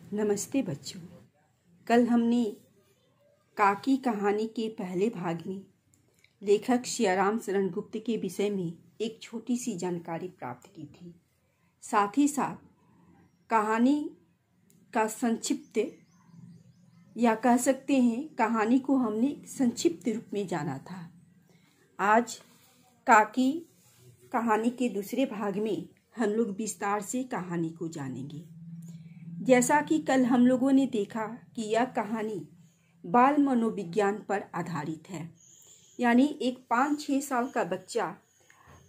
नमस्ते बच्चों। कल हमने काकी कहानी के पहले भाग में लेखक सियाराम शरण गुप्त के विषय में एक छोटी सी जानकारी प्राप्त की थी। साथ ही साथ कहानी का संक्षिप्त या कह सकते हैं कहानी को हमने संक्षिप्त रूप में जाना था। आज काकी कहानी के दूसरे भाग में हम लोग विस्तार से कहानी को जानेंगे। जैसा कि कल हम लोगों ने देखा कि यह कहानी बाल मनोविज्ञान पर आधारित है, यानी एक 5-6 साल का बच्चा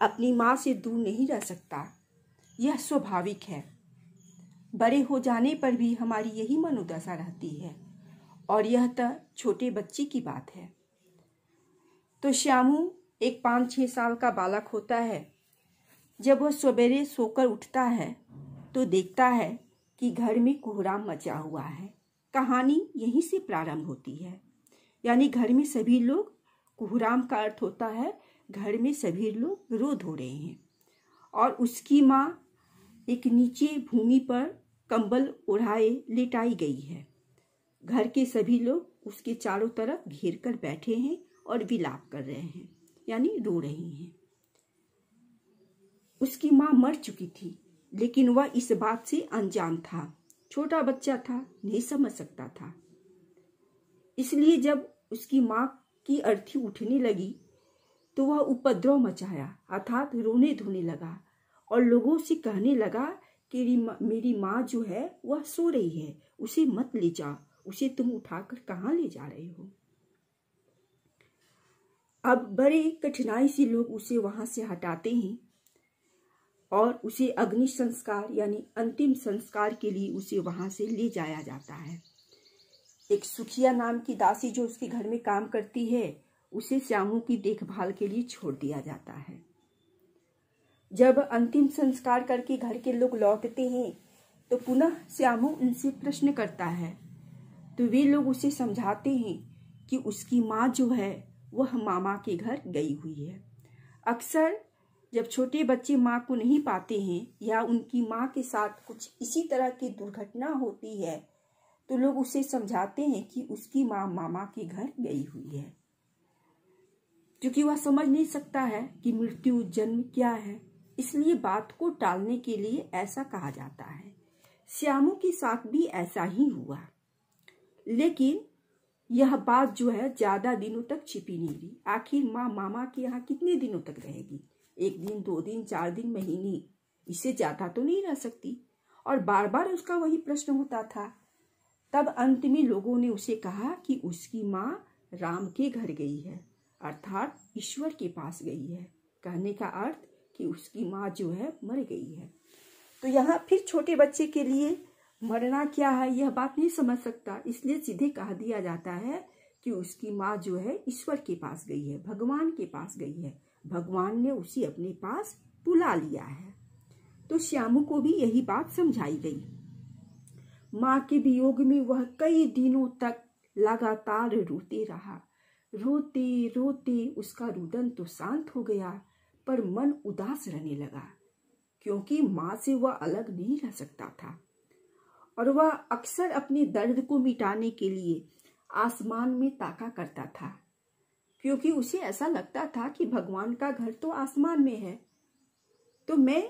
अपनी माँ से दूर नहीं रह सकता। यह स्वाभाविक है। बड़े हो जाने पर भी हमारी यही मनोदशा रहती है और यह तो छोटे बच्चे की बात है। तो श्यामू एक 5-6 साल का बालक होता है। जब वह सवेरे सोकर उठता है तो देखता है कि घर में कोहराम मचा हुआ है। कहानी यहीं से प्रारंभ होती है, यानी घर में सभी लोग, कोहराम का अर्थ होता है घर में सभी लोग रो धो रहे हैं और उसकी माँ एक नीचे भूमि पर कंबल ओढ़ाए लेटाई गई है। घर के सभी लोग उसके चारों तरफ घेर कर बैठे हैं और विलाप कर रहे हैं, यानी रो रहे हैं। उसकी माँ मर चुकी थी, लेकिन वह इस बात से अनजान था। छोटा बच्चा था, नहीं समझ सकता था। इसलिए जब उसकी माँ की अर्थी उठने लगी तो वह उपद्रव मचाया, अर्थात रोने धोने लगा और लोगों से कहने लगा कि मेरी माँ जो है वह सो रही है, उसे मत ले जाओ, उसे तुम उठाकर कहाँ ले जा रहे हो। अब बड़े कठिनाई से लोग उसे वहां से हटाते हैं और उसे अग्नि संस्कार यानी अंतिम संस्कार के लिए उसे वहां से ले जाया जाता है। एक सुखिया नाम की दासी जो उसके घर में काम करती है, उसे श्यामू की देखभाल के लिए छोड़ दिया जाता है। जब अंतिम संस्कार करके घर के लोग लौटते हैं तो पुनः श्यामू उनसे प्रश्न करता है, तो वे लोग उसे समझाते हैं कि उसकी माँ जो है वह मामा के घर गई हुई है। अक्सर जब छोटे बच्चे माँ को नहीं पाते हैं या उनकी माँ के साथ कुछ इसी तरह की दुर्घटना होती है तो लोग उसे समझाते हैं कि उसकी माँ मामा के घर गई हुई है, क्योंकि वह समझ नहीं सकता है कि मृत्यु जन्म क्या है। इसलिए बात को टालने के लिए ऐसा कहा जाता है। श्यामू के साथ भी ऐसा ही हुआ, लेकिन यह बात जो है ज्यादा दिनों तक छिपी नहीं रही। आखिर माँ मामा के यहाँ कितने दिनों तक रहेगी? 1 दिन, 2 दिन, 4 दिन, महीने, इससे ज्यादा तो नहीं रह सकती। और बार बार उसका वही प्रश्न होता था। तब अंत में लोगों ने उसे कहा कि उसकी माँ राम के घर गई है, अर्थात ईश्वर के पास गई है। कहने का अर्थ कि उसकी माँ जो है मर गई है। तो यहाँ फिर छोटे बच्चे के लिए मरना क्या है यह बात नहीं समझ सकता, इसलिए सीधे कह दिया जाता है कि उसकी माँ जो है ईश्वर के पास गई है, भगवान के पास गई है, भगवान ने उसे अपने पास बुला लिया है। तो श्यामू को भी यही बात समझाई गई। माँ के वियोग में वह कई दिनों तक लगातार रोते रहा। रोते रोते उसका रुदन तो शांत हो गया, पर मन उदास रहने लगा, क्योंकि माँ से वह अलग नहीं रह सकता था और वह अक्सर अपने दर्द को मिटाने के लिए आसमान में ताका करता था, क्योंकि उसे ऐसा लगता था कि भगवान का घर तो आसमान में है, तो मैं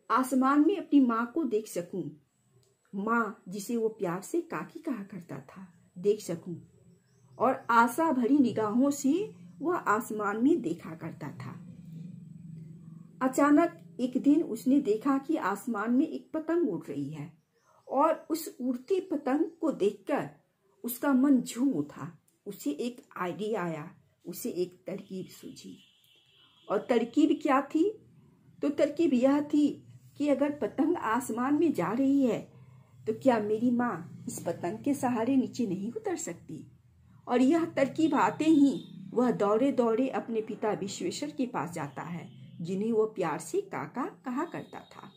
आसमान में अपनी माँ को देख सकूं, माँ जिसे वो प्यार से काकी कहा करता था, देख सकूं। और आशा भरी निगाहों से वह आसमान में देखा करता था। अचानक एक दिन उसने देखा कि आसमान में एक पतंग उड़ रही है और उस उड़ती पतंग को देखकर उसका मन झूम उठा। उसे एक आइडिया आया, उसे एक तरकीब सूझी। और तरकीब क्या थी? तो तरकीब यह थी कि अगर पतंग आसमान में जा रही है तो क्या मेरी माँ इस पतंग के सहारे नीचे नहीं उतर सकती? और यह तरकीब आते ही वह दौड़े दौड़े अपने पिता विश्वेश्वर के पास जाता है, जिन्हें वो प्यार से काका कहा करता था,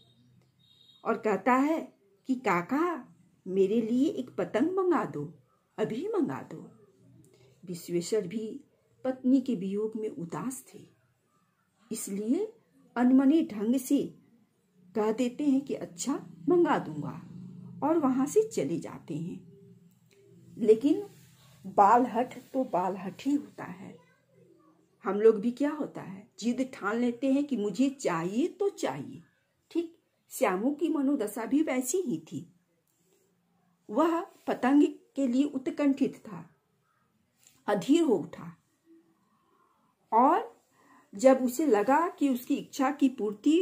और कहता है कि काका मेरे लिए एक पतंग मंगा दो, अभी मंगा दो। विश्वेश्वर भी पत्नी के वियोग में उदास थे, इसलिए अनमने ढंग से कह देते हैं कि अच्छा मंगा दूंगा। और वहां से चले जाते हैं। लेकिन बालहट तो बालहट ही होता है। हम लोग भी क्या होता है, जिद ठान लेते हैं कि मुझे चाहिए तो चाहिए। ठीक श्यामू की मनोदशा भी वैसी ही थी। वह पतंग के लिए उत्कंठित था, अधीर हो उठा, और जब उसे लगा कि उसकी इच्छा की पूर्ति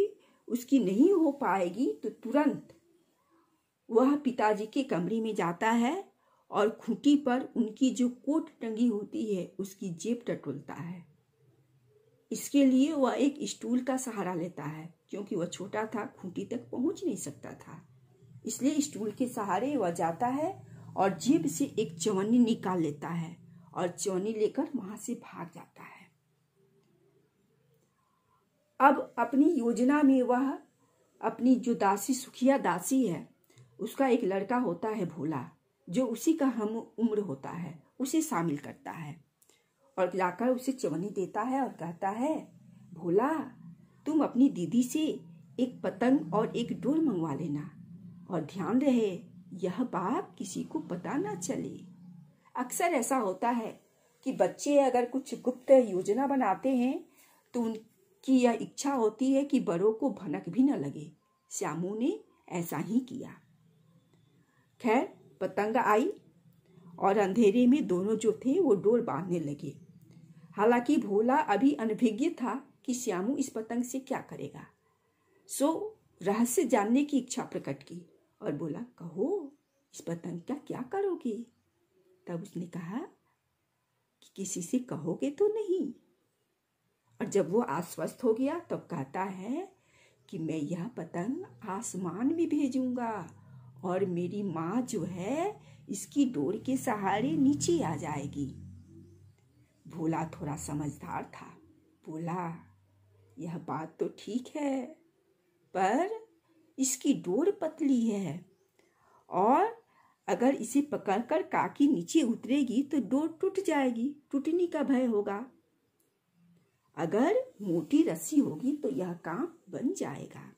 उसकी नहीं हो पाएगी तो तुरंत वह पिताजी के कमरे में जाता है और खूंटी पर उनकी जो कोट टंगी होती है उसकी जेब टटोलता है। इसके लिए वह एक स्टूल का सहारा लेता है, क्योंकि वह छोटा था, खूंटी तक पहुंच नहीं सकता था। इसलिए स्टूल के सहारे वह जाता है और जेब से एक चवन्नी निकाल लेता है और चवन्नी लेकर वहां से भाग जाता है। अब अपनी योजना में वह अपनी जो दासी, सुखिया दासी है, उसका एक लड़का होता है भोला, जो उसी का हम उम्र होता है, उसे शामिल करता है और लाकर उसे चवन्नी देता है और कहता है, भोला तुम अपनी दीदी से एक पतंग और एक डोर मंगवा लेना, और ध्यान रहे यह बात किसी को पता ना चले। अक्सर ऐसा होता है कि बच्चे अगर कुछ गुप्त योजना बनाते हैं तो उनकी यह इच्छा होती है कि बड़ों को भनक भी न लगे। श्यामू ने ऐसा ही किया। खैर पतंग आई और अंधेरे में दोनों जो थे वो डोर बांधने लगे। हालांकि भोला अभी अनभिज्ञ था कि श्यामू इस पतंग से क्या करेगा, सो रहस्य जानने की इच्छा प्रकट की और बोला, कहो इस पतंग का क्या करोगे? तब उसने कहा कि किसी से कहोगे तो नहीं। और जब वो आश्वस्त हो गया तब कहता है कि मैं यह पतंग आसमान में भेजूंगा और मेरी माँ जो है इसकी डोर के सहारे नीचे आ जाएगी। भोला थोड़ा समझदार था, बोला यह बात तो ठीक है, पर इसकी डोर पतली है और अगर इसे पकड़कर काकी नीचे उतरेगी तो डोर टूट जाएगी, टूटने का भय होगा। अगर मोटी रस्सी होगी तो यह काम बन जाएगा।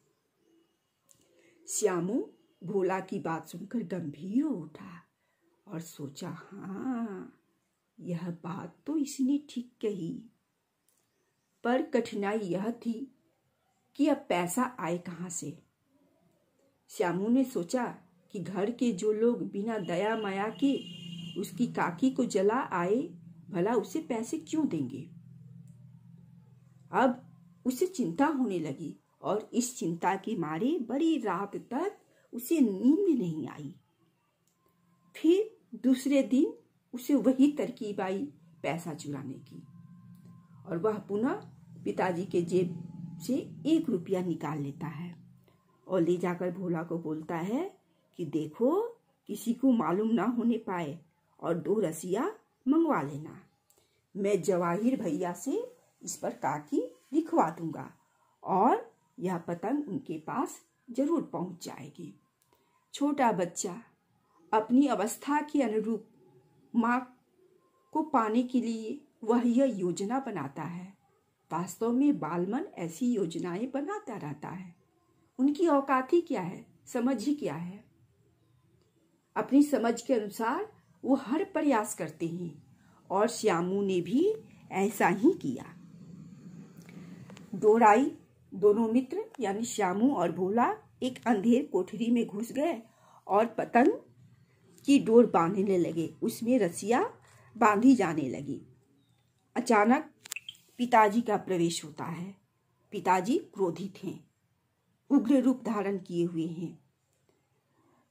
श्यामू भोला की बात सुनकर गंभीर हो उठा और सोचा, हाँ यह बात तो इसने ठीक कही, पर कठिनाई यह थी कि अब पैसा आए कहाँ से। श्यामू ने सोचा कि घर के जो लोग बिना दया माया के उसकी काकी को जला आए, भला उसे पैसे क्यों देंगे। अब उसे चिंता होने लगी और इस चिंता के मारे बड़ी रात तक उसे नींद नहीं आई। फिर दूसरे दिन उसे वही तरकीब आई पैसा चुराने की, और वह पुनः पिताजी के जेब से 1 रुपया निकाल लेता है और ले जाकर भोला को बोलता है कि देखो किसी को मालूम ना होने पाए और 2 रस्सियाँ मंगवा लेना। मैं जवाहिर भैया से इस पर काकी लिखवा दूंगा और यह पतंग उनके पास जरूर पहुंच जाएगी। छोटा बच्चा अपनी अवस्था के अनुरूप माँ को पाने के लिए वह यह योजना बनाता है। वास्तव में बालमन ऐसी योजनाएं बनाता रहता है। उनकी औकात ही क्या है, समझ ही क्या है। अपनी समझ के अनुसार वो हर प्रयास करते हैं और श्यामू ने भी ऐसा ही किया। डोर आई, दोनों मित्र यानी श्यामू और भोला एक अंधेर कोठरी में घुस गए और पतंग की डोर बांधने लगे। उसमें रस्सियां बांधी जाने लगी। अचानक पिताजी का प्रवेश होता है। पिताजी क्रोधित हैं, उग्र रूप धारण किए हुए हैं।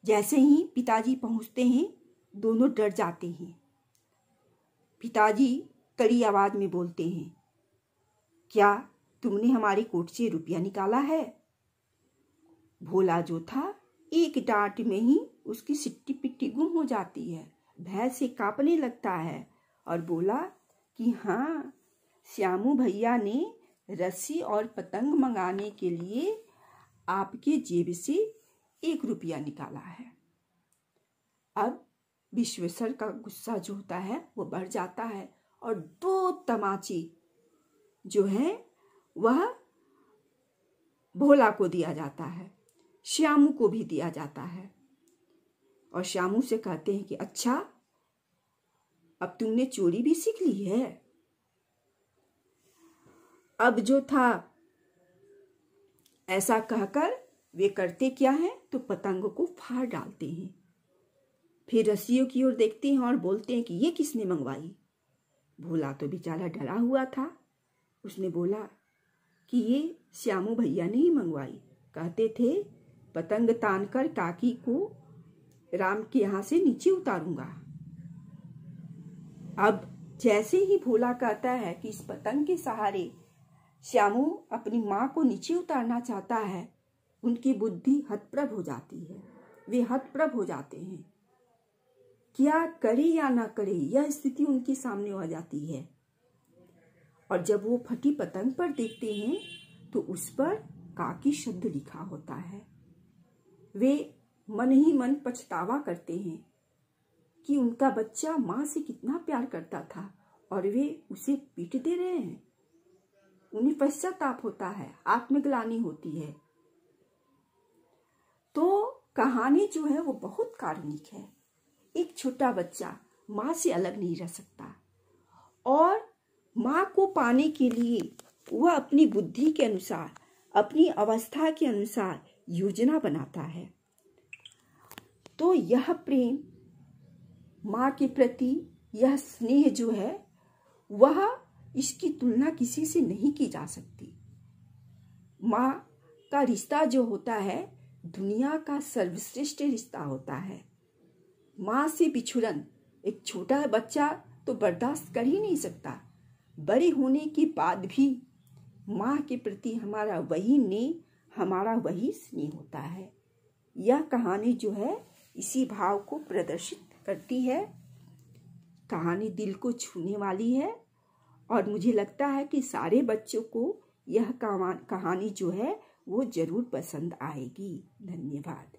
जैसे ही पिताजी पहुंचते हैं दोनों डर जाते हैं। पिताजी कड़ी आवाज में बोलते हैं, क्या तुमने हमारे कोट से रुपया निकाला है? भोला जो था एक डांट में ही उसकी सिट्टी पिट्टी गुम हो जाती है, भय से कांपने लगता है और बोला कि हाँ, श्यामू भैया ने रस्सी और पतंग मंगाने के लिए आपके जेब से 1 रुपया निकाला है। अब विश्वेश्वर का गुस्सा जो होता है वो बढ़ जाता है और 2 तमाचे जो है वह भोला को दिया जाता है, श्यामू को भी दिया जाता है। और श्यामू से कहते हैं कि अच्छा, अब तुमने चोरी भी सीख ली है। अब जो था, ऐसा कहकर वे करते क्या हैं, तो पतंग को फाड़ डालते हैं। फिर रस्सियों की ओर देखते हैं और बोलते हैं कि ये किसने मंगवाई। भोला तो बेचारा डरा हुआ था। उसने बोला कि ये श्यामू भैया ने ही मंगवाई। कहते थे पतंग तानकर काकी को राम के यहाँ से नीचे उतारूंगा। अब जैसे ही भोला कहता है कि इस पतंग के सहारे श्यामू अपनी माँ को नीचे उतारना चाहता है, उनकी बुद्धि हतप्रभ हो जाती है। वे हतप्रभ हो जाते हैं। क्या करे या ना करे, यह स्थिति उनके सामने आ जाती है। और जब वो फटी पतंग पर देखते हैं तो उस पर काकी शब्द लिखा होता है। वे मन ही मन पछतावा करते हैं कि उनका बच्चा माँ से कितना प्यार करता था और वे उसे पीट दे रहे हैं। उन्हें पश्चाताप होता है, आत्मग्लानि होती है। तो कहानी जो है वो बहुत काल्पनिक है। एक छोटा बच्चा माँ से अलग नहीं रह सकता और माँ को पाने के लिए वह अपनी बुद्धि के अनुसार, अपनी अवस्था के अनुसार योजना बनाता है। तो यह प्रेम, माँ के प्रति यह स्नेह जो है, वह इसकी तुलना किसी से नहीं की जा सकती। माँ का रिश्ता जो होता है दुनिया का सर्वश्रेष्ठ रिश्ता होता है। माँ से बिछुड़न एक छोटा बच्चा तो बर्दाश्त कर ही नहीं सकता। बड़े होने के बाद भी माँ के प्रति हमारा वही नेह, हमारा वही स्नेह होता है। यह कहानी जो है इसी भाव को प्रदर्शित करती है। कहानी दिल को छूने वाली है और मुझे लगता है कि सारे बच्चों को यह कहानी जो है वो जरूर पसंद आएगी। धन्यवाद।